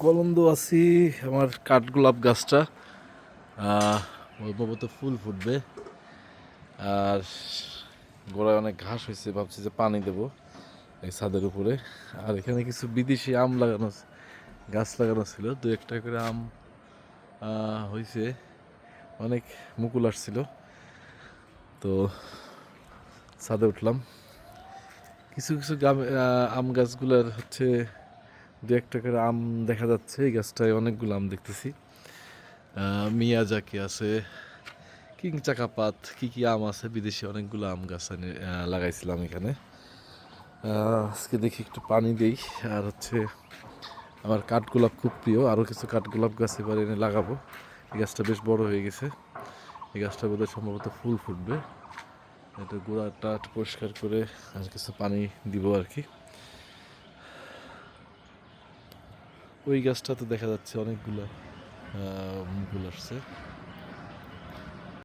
কলন্দ আছি আমার কাঠগোলাপ গাছটা অল্প ফুল ফুটবে আর গোড়ায় অনেক ঘাস হয়েছে, ভাবছি যে পানি দেবো এই ছাদের উপরে। আর এখানে কিছু বিদেশি আম লাগানো গাছ লাগানো ছিল, দু একটা করে আম হয়েছে, অনেক মুকুল আসছিল। তো ছাদে উঠলাম, কিছু কিছু আম গাছগুলোর হচ্ছে দু একটা করে আম দেখা যাচ্ছে। এই গাছটায় অনেকগুলো আম দেখতেছি, মিয়াজাকি আছে, কিং চাকাপাত, কি কি আম আছে, বিদেশি অনেকগুলো আম গাছ লাগাইছিলাম এখানে। আজকে দেখি একটু পানি দেই। আর হচ্ছে আমার কাঠগোলাপ খুব প্রিয়, আরও কিছু কাঠগোলাপ গাছ এবার এনে লাগাবো। এই গাছটা বেশ বড় হয়ে গেছে, এই গাছটা বোধহয় সম্ভবত ফুল ফুটবে। এটা গোড়াটা পরিষ্কার করে আর কিছু পানি দিব আর কি। ওই গাছটাতে দেখা যাচ্ছে অনেকগুলো মুকুল আসছে।